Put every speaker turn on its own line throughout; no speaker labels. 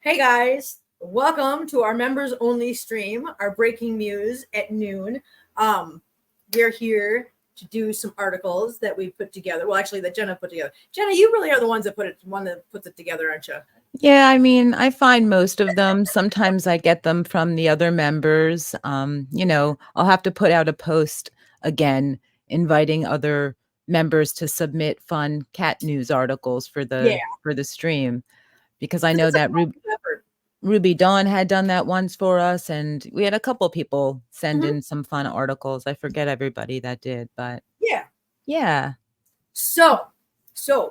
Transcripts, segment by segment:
Hey guys, welcome to our members only stream, our breaking news at noon. We're here to do some articles that we put together. Well, actually, that Jenna put together. Jenna, you really are the one that puts it together, aren't you?
Yeah, I mean, I find most of them. Sometimes I get them from the other members. I'll have to put out a post again inviting other members to submit fun cat news articles for
Yeah,
the stream because I
because
know
it's a
that
collective effort.
Ruby Dawn had done that once for us, and we had a couple people send
Mhm.
in some fun articles. I forget everybody that did, but
Yeah.
yeah.
So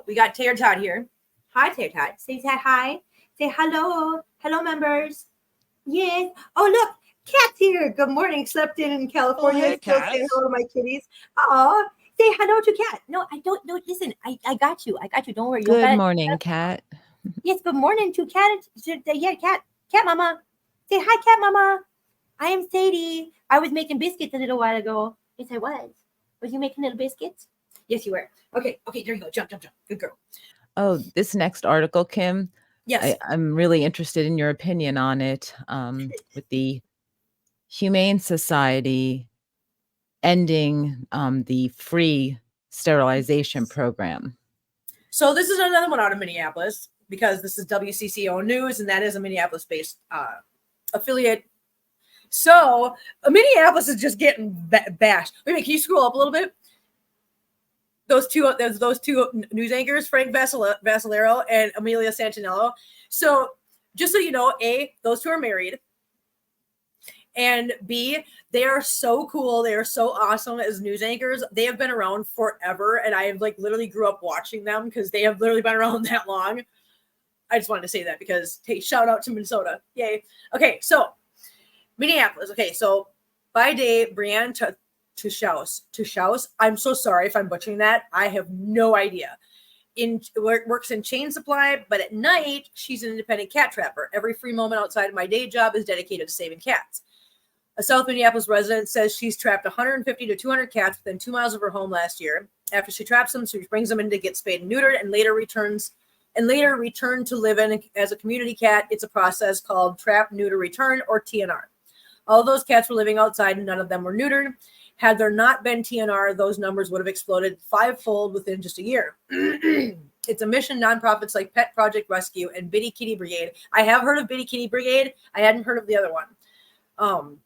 we got Tater Tot here. Hi, Tater Tot. Say hi. Say hello. Hello, members. Yes. Oh, look, Cat's here. Good morning. Slept in California.
Oh, hey,
Still
Cat.
saying hello to my kitties. Oh, say hello to Cat. No, I don't. No, listen. I got you. I got you. Don't worry. You
Good
got it.
morning, Cat.
Yes. Good morning to Cat. Yeah, Cat. Cat Mama. Say hi, Cat Mama. I am Sadie. I was making biscuits a little while ago. Yes, I was. Was you making little biscuits? Yes, you were. Okay. There you go. Jump. Good girl.
Oh, this next article, Kim,
Yes.
I'm really interested in your opinion on it, with the Humane Society ending the free sterilization program.
So this is another one out of Minneapolis because this is WCCO News, and that is a Minneapolis-based affiliate. So Minneapolis is just getting bashed. Wait a minute, can you scroll up a little bit? Those two news anchors, Frank Vassalero and Amelia Santinello. So just so you know, A, those two are married. And B, they are so cool. They are so awesome as news anchors. They have been around forever. And I have literally grew up watching them because they have literally been around that long. I just wanted to say that because, hey, shout out to Minnesota. Yay. Okay, so Minneapolis. Okay, so by day, Brianne Tushaus. I'm so sorry if I'm butchering that. I have no idea. Works in chain supply, but at night, she's an independent cat trapper. Every free moment outside of my day job is dedicated to saving cats. A South Minneapolis resident says she's trapped 150 to 200 cats within 2 miles of her home last year. After she traps them, she brings them in to get spayed and neutered, and later return to live in as a community cat. It's a process called trap, neuter, return, or TNR. All those cats were living outside, and none of them were neutered. Had there not been TNR, those numbers would have exploded fivefold within just a year. It's a mission nonprofits like Pet Project Rescue and Bitty Kitty Brigade. I have heard of Bitty Kitty Brigade. I hadn't heard of the other one.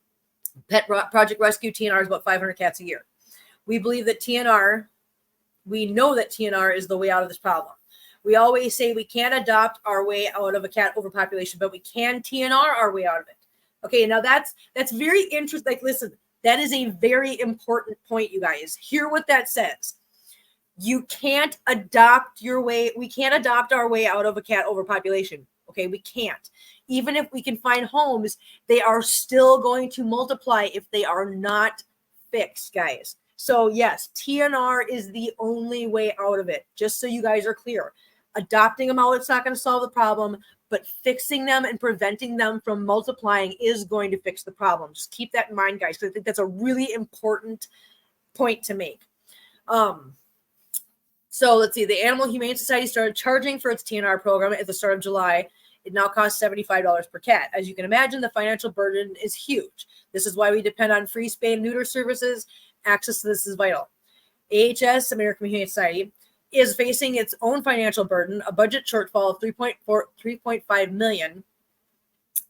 Pet Project Rescue TNR is about 500 cats a year. We know that TNR is the way out of this problem. We always say we can't adopt our way out of a cat overpopulation, but we can TNR our way out of it. Okay, now that's very interesting. Listen, that is a very important point, you guys. Hear what that says. We can't adopt our way out of a cat overpopulation. Okay, we can't. Even if we can find homes, they are still going to multiply if they are not fixed, guys. So yes, TNR is the only way out of it. Just so you guys are clear. Adopting them out, it's not going to solve the problem, but fixing them and preventing them from multiplying is going to fix the problem. Just keep that in mind, guys, because I think that's a really important point to make. So let's see. The Animal Humane Society started charging for its TNR program at the start of July. It now costs $75 per cat. As you can imagine, the financial burden is huge. This is why we depend on free spay and neuter services. Access to this is vital. AHS, American Humane Society, is facing its own financial burden, a budget shortfall of $3.5 million,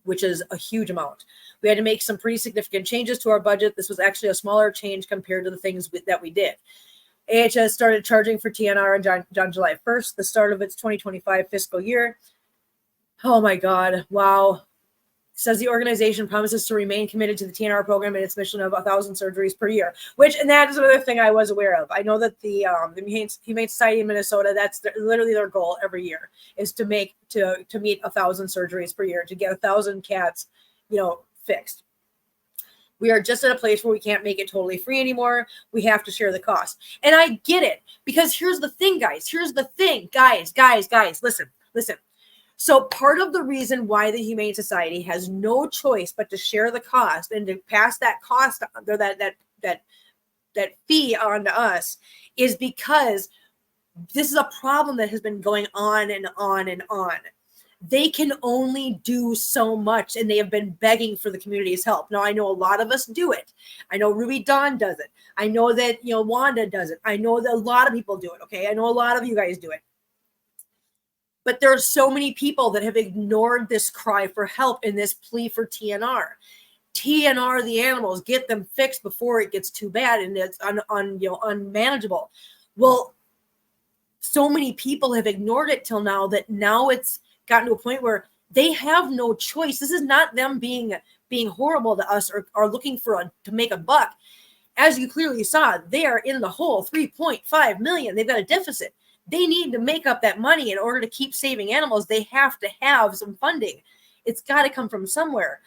which is a huge amount. We had to make some pretty significant changes to our budget. This was actually a smaller change compared to the things that we did. AHS started charging for TNR on July 1st, the start of its 2025 fiscal year. Oh my God. Wow. Says the organization promises to remain committed to the TNR program and its mission of 1,000 surgeries per year, and that is another thing I was aware of. I know that the Humane Society in Minnesota, that's literally their goal every year is to meet 1,000 surgeries per year, to get 1,000 cats, fixed. We are just at a place where we can't make it totally free anymore. We have to share the cost. And I get it, because here's the thing, guys. Guys, listen. So part of the reason why the Humane Society has no choice but to share the cost and to pass that cost or that fee on to us is because this is a problem that has been going on and on and on. they can only do so much, and they have been begging for the community's help. Now, I know a lot of us do it. I know Ruby Dawn does it. I know that, Wanda does it. I know that a lot of people do it, okay? I know a lot of you guys do it. But there are so many people that have ignored this cry for help and this plea for TNR. TNR the animals, get them fixed before it gets too bad and it's unmanageable. Well, so many people have ignored it till now that now it's gotten to a point where they have no choice. This is not them being horrible to us or looking to make a buck. As you clearly saw, they are in the hole, 3.5 million. They've got a deficit. They need to make up that money in order to keep saving animals. They have to have some funding. It's got to come from somewhere.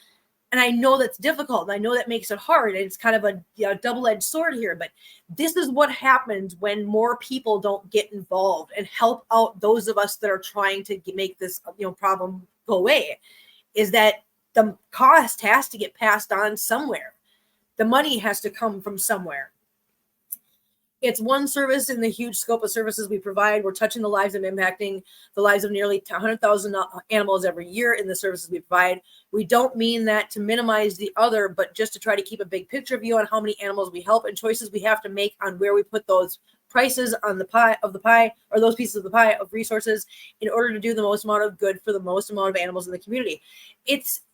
And I know that's difficult. And I know that makes it hard. And it's kind of a double-edged sword here. But this is what happens when more people don't get involved and help out those of us that are trying to make this problem go away, is that the cost has to get passed on somewhere. The money has to come from somewhere. It's one service in the huge scope of services we provide. We're touching the lives and impacting the lives of nearly 100,000 animals every year in the services we provide. We don't mean that to minimize the other, but just to try to keep a big picture view on how many animals we help and choices we have to make on where we put those prices on the pie, or those pieces of the pie of resources in order to do the most amount of good for the most amount of animals in the community.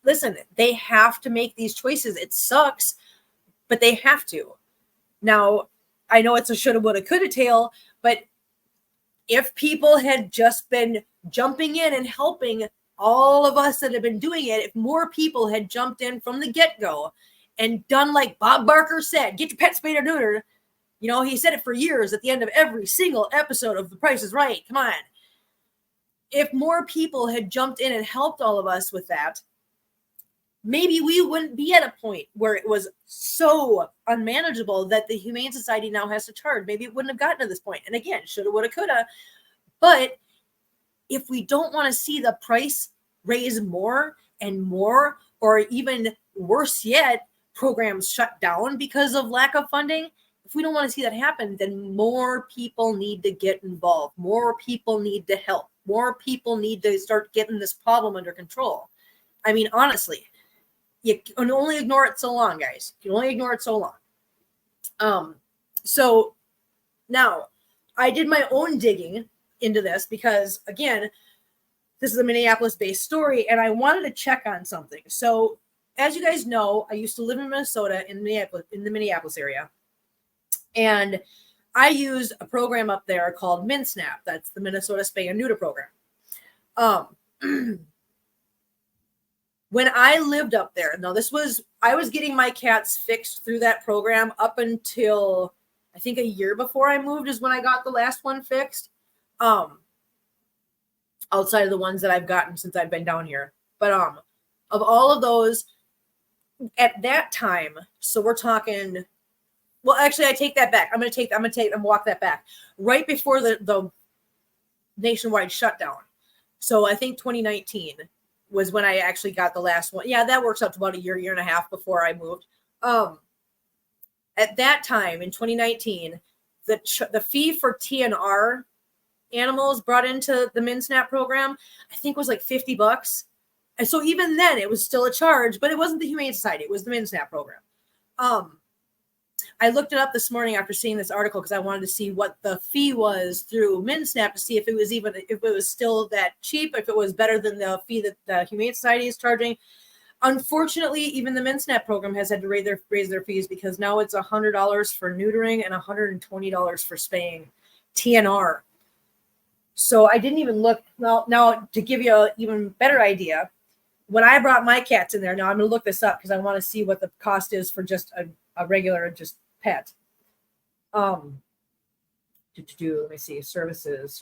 Listen, they have to make these choices. It sucks, but they have to. Now, I know it's a shoulda, woulda, coulda tale, but if people had just been jumping in and helping all of us that have been doing it, if more people had jumped in from the get-go and done like Bob Barker said, get your pet spayed or neutered. He said it for years at the end of every single episode of The Price is Right. Come on. If more people had jumped in and helped all of us with that, maybe we wouldn't be at a point where it was so unmanageable that the Humane Society now has to charge. Maybe it wouldn't have gotten to this point. And again, shoulda, woulda, coulda. But if we don't want to see the price raise more and more, or even worse yet, programs shut down because of lack of funding, if we don't want to see that happen, then more people need to get involved. More people need to help. More people need to start getting this problem under control. I mean, honestly, you can only ignore it so long, guys. You can only ignore it so long. So now I did my own digging into this because, again, this is a Minneapolis-based story, and I wanted to check on something. So, as you guys know, I used to live in Minnesota, in the Minneapolis area, and I used a program up there called MinSnap. That's the Minnesota Spay and Neuter program. When I lived up there, now I was getting my cats fixed through that program up until I think a year before I moved is when I got the last one fixed. Outside of the ones that I've gotten since I've been down here. But of all of those at that time, so we're talking, well, actually I take that back. I'm gonna walk that back. Right before the nationwide shutdown. So I think 2019 was when I actually got the last one. Yeah, that works out to about a year and a half before I moved. At that time in 2019, the fee for TNR animals brought into the MinSnap program, I think was like $50. And so even then it was still a charge, but it wasn't the Humane Society. It was the MinSnap program. I looked it up this morning after seeing this article because I wanted to see what the fee was through MinSnap to see if it was still that cheap, if it was better than the fee that the Humane Society is charging. Unfortunately, even the MinSnap program has had to raise their fees because now it's $100 for neutering and $120 for spaying TNR. So I didn't even look. Now to give you an even better idea, when I brought my cats in there, now I'm going to look this up because I want to see what the cost is for just a regular just pet. Let me see. Services,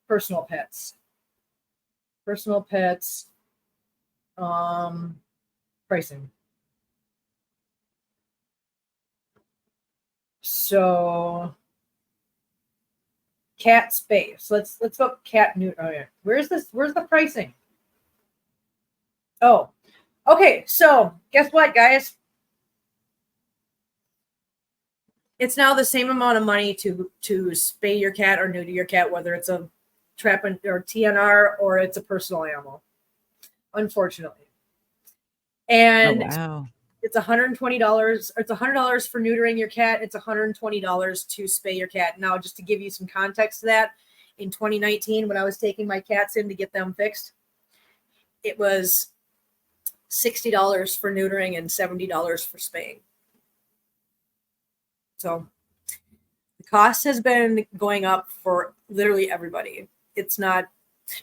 personal pets, pricing. So cat spay. So let's go cat neuter. Oh yeah. Where's the pricing? Oh, okay. So guess what, guys? It's now the same amount of money to spay your cat or neuter your cat, whether it's a trap or TNR, or it's a personal animal, unfortunately.
Oh,
And
wow.
it's $120. It's $100 for neutering your cat. It's $120 to spay your cat. Now, just to give you some context to that, in 2019, when I was taking my cats in to get them fixed, it was $60 for neutering and $70 for spaying. So the cost has been going up for literally everybody. It's not,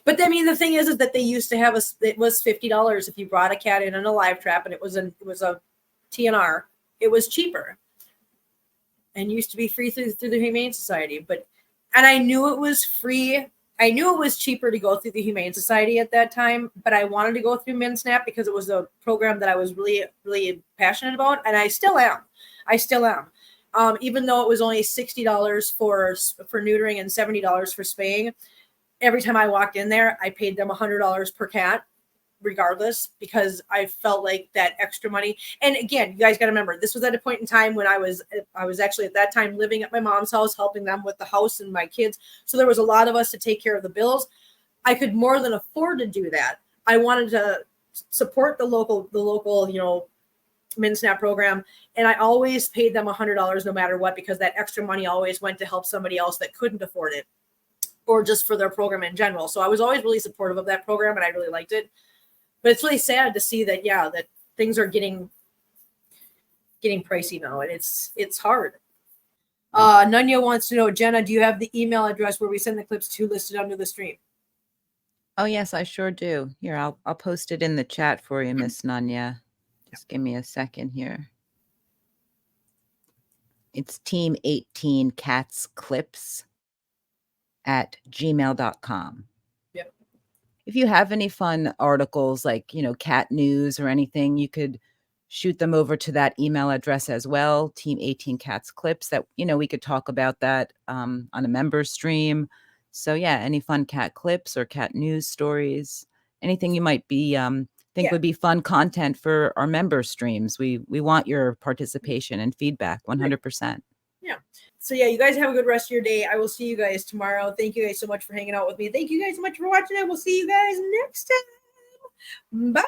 but I mean, the thing is that they used to have it was $50 if you brought a cat in a live trap, and it was a TNR. It was cheaper and used to be free through the Humane Society. And I knew it was free. I knew it was cheaper to go through the Humane Society at that time, but I wanted to go through MinSnap because it was a program that I was really, really passionate about, and I still am. Even though it was only $60 for neutering and $70 for spaying, every time I walked in there, I paid them $100 per cat, regardless, because I felt like that extra money. And again, you guys got to remember, this was at a point in time when I was actually at that time living at my mom's house, helping them with the house and my kids. So there was a lot of us to take care of the bills. I could more than afford to do that. I wanted to support the local, MinSnap program. And I always paid them $100 no matter what, because that extra money always went to help somebody else that couldn't afford it, or just for their program in general. So I was always really supportive of that program, and I really liked it. But it's really sad to see that, that things are getting pricey now, and it's hard. Nunya wants to know, Jenna, do you have the email address where we send the clips to listed under the stream?
Oh, yes, I sure do. Here, I'll post it in the chat for you, Miss Nanya. Just give me a second here. It's Team 18 Cats Clips at gmail.com.
Yep.
If you have any fun articles like, cat news or anything, you could shoot them over to that email address as well, Team 18 Cats Clips, that, we could talk about that on a member stream. So yeah, any fun cat clips or cat news stories, anything you might be think would be fun content for our member streams. We want your participation and feedback 100%.
Yeah. So yeah, you guys have a good rest of your day. I will see you guys tomorrow. Thank you guys so much for hanging out with me. Thank you guys so much for watching. I will see you guys next time. Bye.